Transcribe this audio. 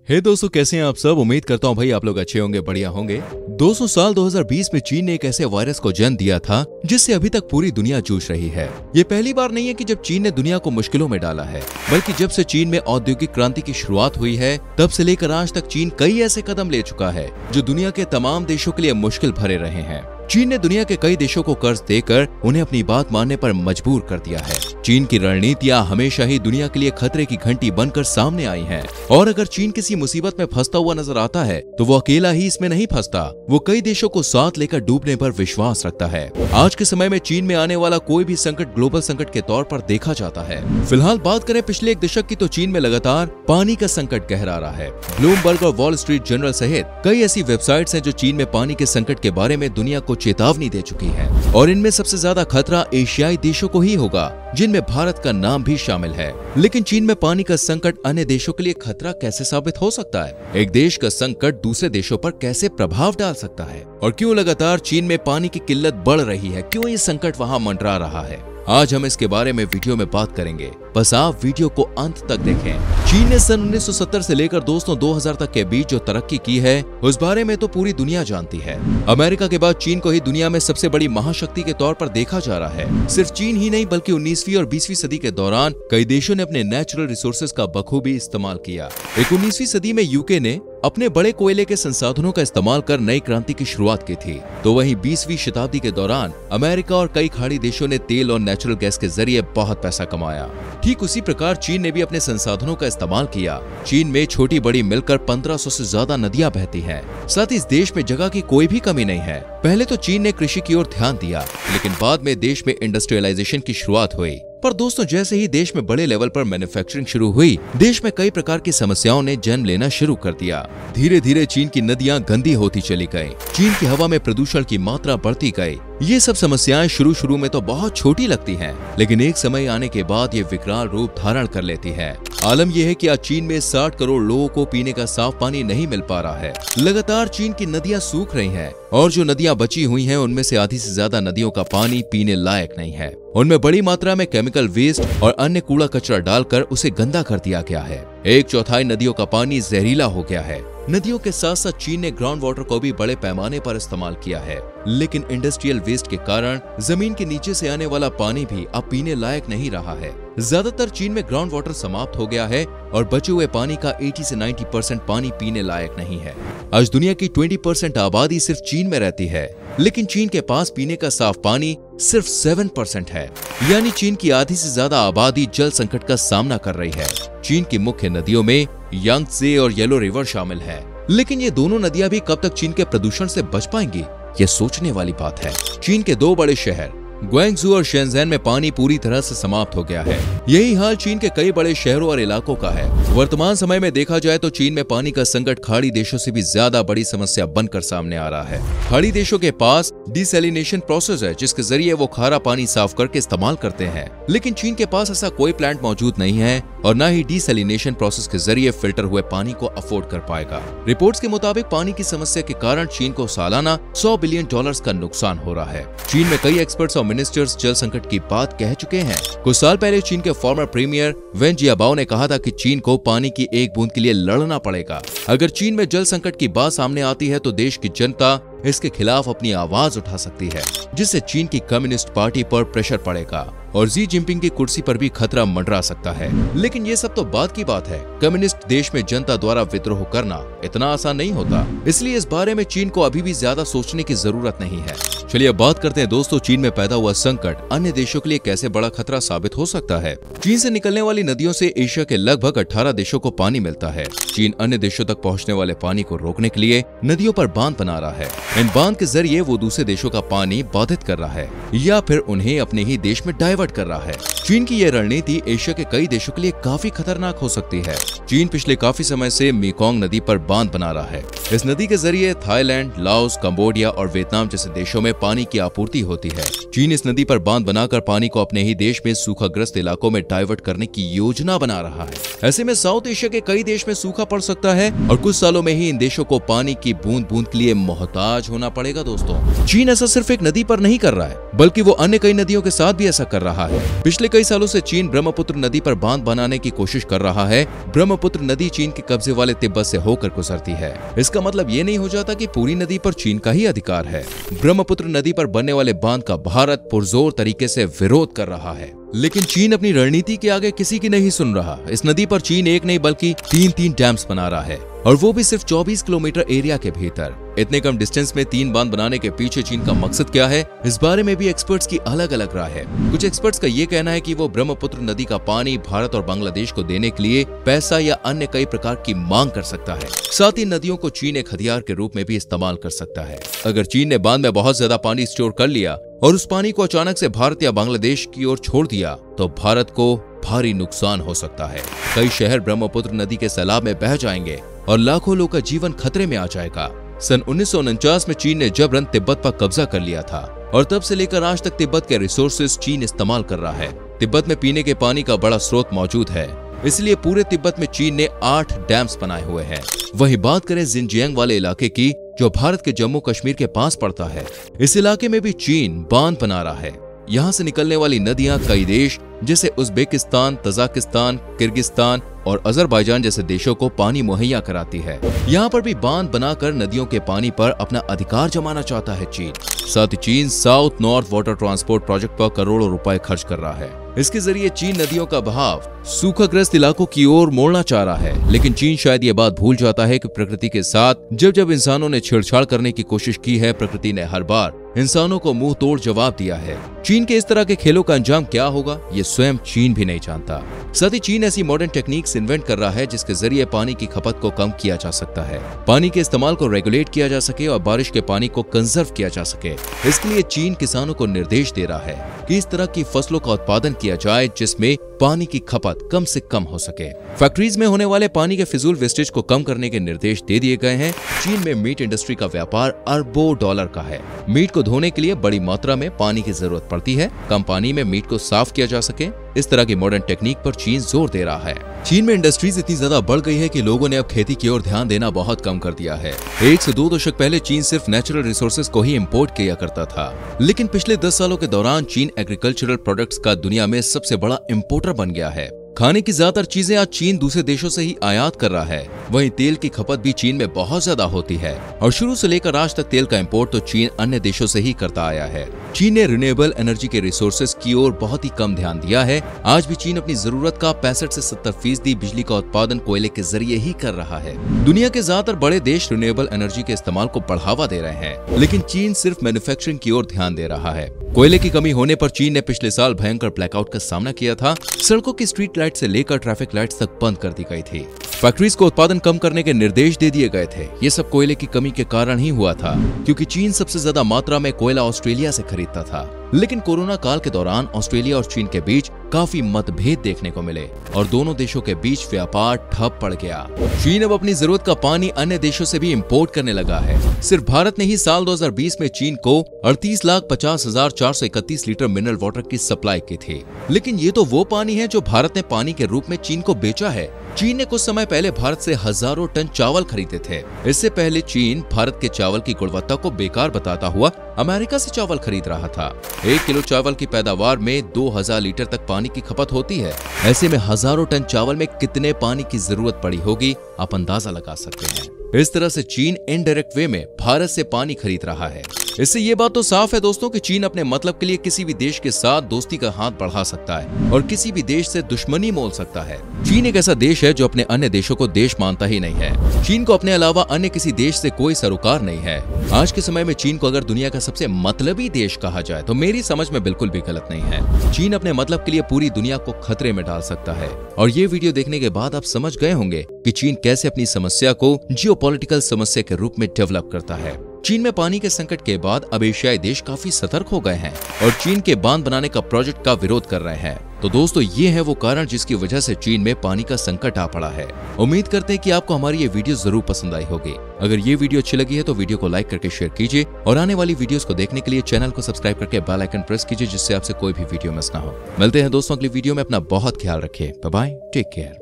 हे दोस्तों, कैसे हैं आप सब। उम्मीद करता हूं भाई आप लोग अच्छे होंगे, बढ़िया होंगे। दोस्तों, साल 2020 में चीन ने एक ऐसे वायरस को जन्म दिया था जिससे अभी तक पूरी दुनिया जूझ रही है। ये पहली बार नहीं है कि जब चीन ने दुनिया को मुश्किलों में डाला है, बल्कि जब से चीन में औद्योगिक क्रांति की शुरुआत हुई है तब से लेकर आज तक चीन कई ऐसे कदम ले चुका है जो दुनिया के तमाम देशों के लिए मुश्किल भरे रहे हैं। चीन ने दुनिया के कई देशों को कर्ज देकर उन्हें अपनी बात मानने पर मजबूर कर दिया है। चीन की रणनीतियां हमेशा ही दुनिया के लिए खतरे की घंटी बनकर सामने आई हैं। और अगर चीन किसी मुसीबत में फंसता हुआ नजर आता है तो वो अकेला ही इसमें नहीं फंसता, वो कई देशों को साथ लेकर डूबने पर विश्वास रखता है। आज के समय में चीन में आने वाला कोई भी संकट ग्लोबल संकट के तौर पर देखा जाता है। फिलहाल बात करें पिछले एक दशक की, तो चीन में लगातार पानी का संकट गहरा रहा है। ब्लूमबर्ग और वॉल स्ट्रीट जर्नल सहित कई ऐसी वेबसाइट्स हैं जो चीन में पानी के संकट के बारे में दुनिया को चेतावनी दे चुकी है। और इनमें सबसे ज्यादा खतरा एशियाई देशों को ही होगा, जिनमें भारत का नाम भी शामिल है। लेकिन चीन में पानी का संकट अन्य देशों के लिए खतरा कैसे साबित हो सकता है? एक देश का संकट दूसरे देशों पर कैसे प्रभाव डाल सकता है? और क्यों लगातार चीन में पानी की किल्लत बढ़ रही है? क्यों ये संकट वहां मंडरा रहा है? आज हम इसके बारे में वीडियो में बात करेंगे, बस आप वीडियो को अंत तक देखें। चीन ने सन 1970 से लेकर दोस्तों 2000 तक के बीच जो तरक्की की है उस बारे में तो पूरी दुनिया जानती है। अमेरिका के बाद चीन को ही दुनिया में सबसे बड़ी महाशक्ति के तौर पर देखा जा रहा है। सिर्फ चीन ही नहीं बल्कि 19वीं और 20वीं सदी के दौरान कई देशों ने अपने नेचुरल रिसोर्सेज का बखूबी इस्तेमाल किया। 19वीं सदी में यूके ने अपने बड़े कोयले के संसाधनों का इस्तेमाल कर नई क्रांति की शुरुआत की थी, तो वहीं 20वीं शताब्दी के दौरान अमेरिका और कई खाड़ी देशों ने तेल और नेचुरल गैस के जरिए बहुत पैसा कमाया। ठीक उसी प्रकार चीन ने भी अपने संसाधनों का इस्तेमाल किया। चीन में छोटी बड़ी मिलकर 1500 से ज्यादा नदियां बहती हैं। साथ ही इस देश में जगह की कोई भी कमी नहीं है। पहले तो चीन ने कृषि की ओर ध्यान दिया, लेकिन बाद में देश में इंडस्ट्रियलाइजेशन की शुरुआत हुई। पर दोस्तों, जैसे ही देश में बड़े लेवल पर मैन्युफैक्चरिंग शुरू हुई, देश में कई प्रकार की समस्याओं ने जन्म लेना शुरू कर दिया। धीरे धीरे चीन की नदियां गंदी होती चली गईं। चीन की हवा में प्रदूषण की मात्रा बढ़ती गई। ये सब समस्याएं शुरू में तो बहुत छोटी लगती हैं, लेकिन एक समय आने के बाद ये विकराल रूप धारण कर लेती है। आलम यह है कि आज चीन में 60 करोड़ लोगों को पीने का साफ पानी नहीं मिल पा रहा है। लगातार चीन की नदियां सूख रही हैं, और जो नदियां बची हुई हैं उनमें से आधी से ज्यादा नदियों का पानी पीने लायक नहीं है। उनमें बड़ी मात्रा में केमिकल वेस्ट और अन्य कूड़ा कचरा डालकर उसे गंदा कर दिया गया है। 1/4 नदियों का पानी जहरीला हो गया है। नदियों के साथ साथ चीन ने ग्राउंड वाटर को भी बड़े पैमाने पर इस्तेमाल किया है, लेकिन इंडस्ट्रियल वेस्ट के कारण जमीन के नीचे से आने वाला पानी भी अब पीने लायक नहीं रहा है। ज्यादातर चीन में ग्राउंड वाटर समाप्त हो गया है और बचे हुए पानी का 80 से 90% पानी पीने लायक नहीं है। आज दुनिया की 20% आबादी सिर्फ चीन में रहती है, लेकिन चीन के पास पीने का साफ पानी सिर्फ 7% है। यानी चीन की आधी से ज्यादा आबादी जल संकट का सामना कर रही है। चीन की मुख्य नदियों में यांगत्से और येलो रिवर शामिल है, लेकिन ये दोनों नदियां भी कब तक चीन के प्रदूषण से बच पाएंगी, ये सोचने वाली बात है। चीन के 2 बड़े शहर ग्वांगझू और शेंझेन में पानी पूरी तरह से समाप्त हो गया है। यही हाल चीन के कई बड़े शहरों और इलाकों का है। वर्तमान समय में देखा जाए तो चीन में पानी का संकट खाड़ी देशों से भी ज्यादा बड़ी समस्या बनकर सामने आ रहा है। खाड़ी देशों के पास डिसैलिनेशन प्रोसेस है, जिसके जरिए वो खारा पानी साफ करके इस्तेमाल करते हैं, लेकिन चीन के पास ऐसा कोई प्लांट मौजूद नहीं है और न ही डिसैलिनेशन प्रोसेस के जरिए फिल्टर हुए पानी को अफोर्ड कर पाएगा। रिपोर्ट्स के मुताबिक पानी की समस्या के कारण चीन को सालाना $100 बिलियन का नुकसान हो रहा है। चीन में कई एक्सपर्ट्स और मिनिस्टर्स जल संकट की बात कह चुके हैं। कुछ साल पहले चीन के फॉर्मर प्रीमियर वेन जियाबाओ ने कहा था कि चीन को पानी की एक बूंद के लिए लड़ना पड़ेगा। अगर चीन में जल संकट की बात सामने आती है तो देश की जनता इसके खिलाफ अपनी आवाज उठा सकती है, जिससे चीन की कम्युनिस्ट पार्टी पर प्रेशर पड़ेगा और जी जिनपिंग की कुर्सी पर भी खतरा मंडरा सकता है। लेकिन ये सब तो बात की बात है। कम्युनिस्ट देश में जनता द्वारा विद्रोह करना इतना आसान नहीं होता, इसलिए इस बारे में चीन को अभी भी ज्यादा सोचने की जरूरत नहीं है। चलिए अब बात करते हैं दोस्तों, चीन में पैदा हुआ संकट अन्य देशों के लिए कैसे बड़ा खतरा साबित हो सकता है। चीन से निकलने वाली नदियों से एशिया के लगभग 18 देशों को पानी मिलता है। चीन अन्य देशों तक पहुंचने वाले पानी को रोकने के लिए नदियों पर बांध बना रहा है। इन बांध के जरिए वो दूसरे देशों का पानी बाधित कर रहा है या फिर उन्हें अपने ही देश में डाइवर्ट कर रहा है। चीन की यह रणनीति एशिया के कई देशों के लिए काफी खतरनाक हो सकती है। चीन पिछले काफी समय से मेकोंग नदी पर बांध बना रहा है। इस नदी के जरिए थाईलैंड, लाओस, कंबोडिया और वियतनाम जैसे देशों में पानी की आपूर्ति होती है। चीन इस नदी पर बांध बनाकर पानी को अपने ही देश में सूखाग्रस्त इलाकों में डाइवर्ट करने की योजना बना रहा है। ऐसे में साउथ एशिया के कई देश में सूखा पड़ सकता है और कुछ सालों में ही इन देशों को पानी की बूंद बूंद के लिए मोहताज होना पड़ेगा। दोस्तों, चीन ऐसा सिर्फ एक नदी पर नहीं कर रहा है, बल्कि वो अन्य कई नदियों के साथ भी ऐसा कर रहा है। पिछले कई सालों से चीन ब्रह्मपुत्र नदी पर बांध बनाने की कोशिश कर रहा है। ब्रह्मपुत्र नदी चीन के कब्जे वाले तिब्बत से होकर गुजरती है। इसका मतलब ये नहीं हो जाता कि पूरी नदी पर चीन का ही अधिकार है। ब्रह्मपुत्र नदी पर बनने वाले बांध का भारत पुरजोर तरीके से विरोध कर रहा है, लेकिन चीन अपनी रणनीति के आगे किसी की नहीं सुन रहा। इस नदी पर चीन एक नहीं बल्कि तीन डैम्स बना रहा है, और वो भी सिर्फ 24 किलोमीटर एरिया के भीतर। इतने कम डिस्टेंस में 3 बांध बनाने के पीछे चीन का मकसद क्या है, इस बारे में भी एक्सपर्ट्स की अलग अलग राय है। कुछ एक्सपर्ट्स का ये कहना है कि वो ब्रह्मपुत्र नदी का पानी भारत और बांग्लादेश को देने के लिए पैसा या अन्य कई प्रकार की मांग कर सकता है। साथ ही नदियों को चीन एक हथियार के रूप में भी इस्तेमाल कर सकता है। अगर चीन ने बांध में बहुत ज्यादा पानी स्टोर कर लिया और उस पानी को अचानक से भारत या बांग्लादेश की ओर छोड़ दिया, तो भारत को भारी नुकसान हो सकता है। कई शहर ब्रह्मपुत्र नदी के सैलाब में बह जाएंगे और लाखों लोगों का जीवन खतरे में आ जाएगा। सन 1949 में चीन ने जबरन तिब्बत पर कब्जा कर लिया था और तब से लेकर आज तक तिब्बत के रिसोर्सेज चीन इस्तेमाल कर रहा है। तिब्बत में पीने के पानी का बड़ा स्रोत मौजूद है, इसलिए पूरे तिब्बत में चीन ने 8 डैम्स बनाए हुए हैं। वही बात करें जिनजियांग वाले इलाके की, जो भारत के जम्मू कश्मीर के पास पड़ता है, इस इलाके में भी चीन बांध बना रहा है। यहाँ से निकलने वाली नदियां कई देश जैसे उज्बेकिस्तान, तजाकिस्तान, किर्गिस्तान और अजरबैजान जैसे देशों को पानी मुहैया कराती है। यहाँ पर भी बांध बनाकर नदियों के पानी पर अपना अधिकार जमाना चाहता है चीन। साथ ही चीन south north water transport project पर करोड़ों रुपए खर्च कर रहा है। इसके जरिए चीन नदियों का बहाव सूखाग्रस्त इलाकों की ओर मोड़ना चाह रहा है। लेकिन चीन शायद ये बात भूल जाता है कि प्रकृति के साथ जब इंसानों ने छेड़छाड़ करने की कोशिश की है, प्रकृति ने हर बार इंसानों को मुंह तोड़ जवाब दिया है। चीन के इस तरह के खेलों का अंजाम क्या होगा, ये स्वयं चीन भी नहीं जानता। साथ ही चीन ऐसी मॉडर्न टेक्निक्स इन्वेंट कर रहा है जिसके जरिए पानी की खपत को कम किया जा सकता है, पानी के इस्तेमाल को रेगुलेट किया जा सके और बारिश के पानी को कंजर्व किया जा सके। इसके लिए चीन किसानों को निर्देश दे रहा है कि इस तरह की फसलों का उत्पादन किया जाए जिसमें पानी की खपत कम से कम हो सके। फैक्ट्रीज में होने वाले पानी के फिजूल वेस्टेज को कम करने के निर्देश दे दिए गए हैं। चीन में मीट इंडस्ट्री का व्यापार अरबों डॉलर का है। मीट को धोने के लिए बड़ी मात्रा में पानी की जरूरत पड़ती है। कम पानी में मीट को साफ किया जा सके, इस तरह की मॉडर्न टेक्निक पर चीन जोर दे रहा है। चीन में इंडस्ट्रीज इतनी ज्यादा बढ़ गई है कि लोगों ने अब खेती की ओर ध्यान देना बहुत कम कर दिया है। 1 से 2 दशक पहले चीन सिर्फ नेचुरल रिसोर्सेज को ही इंपोर्ट किया करता था, लेकिन पिछले 10 सालों के दौरान चीन एग्रीकल्चरल प्रोडक्ट्स का दुनिया में सबसे बड़ा इंपोर्टर बन गया है। खाने की ज्यादातर चीजें आज चीन दूसरे देशों से ही आयात कर रहा है। वहीं तेल की खपत भी चीन में बहुत ज्यादा होती है और शुरू से लेकर आज तक तेल का इंपोर्ट तो चीन अन्य देशों से ही करता आया है। चीन ने रिन्यूएबल एनर्जी के रिसोर्सेज की ओर बहुत ही कम ध्यान दिया है। आज भी चीन अपनी जरूरत का 65 से 70% बिजली का उत्पादन कोयले के जरिए ही कर रहा है। दुनिया के ज्यादातर बड़े देश रिन्यूएबल एनर्जी के इस्तेमाल को बढ़ावा दे रहे हैं, लेकिन चीन सिर्फ मैन्युफैक्चरिंग की ओर ध्यान दे रहा है। कोयले की कमी होने पर चीन ने पिछले साल भयंकर ब्लैकआउट का सामना किया था। सड़कों की स्ट्रीट लाइट से लेकर ट्रैफिक लाइट्स तक बंद कर दी गई थी। फैक्ट्रीज को उत्पादन कम करने के निर्देश दे दिए गए थे। ये सब कोयले की कमी के कारण ही हुआ था, क्योंकि चीन सबसे ज्यादा मात्रा में कोयला ऑस्ट्रेलिया से खरीदता था। लेकिन कोरोना काल के दौरान ऑस्ट्रेलिया और चीन के बीच काफी मतभेद देखने को मिले और दोनों देशों के बीच व्यापार ठप पड़ गया। चीन अब अपनी जरूरत का पानी अन्य देशों से भी इंपोर्ट करने लगा है। सिर्फ भारत ने ही साल 2020 में चीन को 38,50,431 लीटर मिनरल वाटर की सप्लाई की थी। लेकिन ये तो वो पानी है जो भारत ने पानी के रूप में चीन को बेचा है। चीन ने कुछ समय पहले भारत से हजारों टन चावल खरीदे थे। इससे पहले चीन भारत के चावल की गुणवत्ता को बेकार बताता हुआ अमेरिका से चावल खरीद रहा था। 1 किलो चावल की पैदावार में 2000 लीटर तक पानी की खपत होती है। ऐसे में हजारों टन चावल में कितने पानी की जरूरत पड़ी होगी, आप अंदाजा लगा सकते हैं। इस तरह से चीन इनडायरेक्ट वे में भारत से पानी खरीद रहा है। इससे ये बात तो साफ है दोस्तों कि चीन अपने मतलब के लिए किसी भी देश के साथ दोस्ती का हाथ बढ़ा सकता है और किसी भी देश से दुश्मनी मोल सकता है। चीन एक ऐसा देश है जो अपने अन्य देशों को देश मानता ही नहीं है। चीन को अपने अलावा अन्य किसी देश से कोई सरोकार नहीं है। आज के समय में चीन को अगर दुनिया का सबसे मतलबी देश कहा जाए तो मेरी समझ में बिल्कुल भी गलत नहीं है। चीन अपने मतलब के लिए पूरी दुनिया को खतरे में डाल सकता है। और ये वीडियो देखने के बाद आप समझ गए होंगे कि चीन कैसे अपनी समस्या को जियोपॉलिटिकल समस्या के रूप में डेवलप करता है। चीन में पानी के संकट के बाद अब एशियाई देश काफी सतर्क हो गए हैं और चीन के बांध बनाने का प्रोजेक्ट का विरोध कर रहे हैं। तो दोस्तों ये है वो कारण जिसकी वजह से चीन में पानी का संकट आ पड़ा है। उम्मीद करते हैं कि आपको हमारी ये वीडियो जरूर पसंद आई होगी। अगर ये वीडियो अच्छी लगी है तो वीडियो को लाइक करके शेयर कीजिए और आने वाली वीडियोस को देखने के लिए चैनल को सब्सक्राइब करके बेल आइकन प्रेस कीजिए, जिससे आपसे कोई भी वीडियो मिस ना हो। मिलते हैं दोस्तों अगली वीडियो में। अपना बहुत ख्याल रखिए। Bye bye, take care.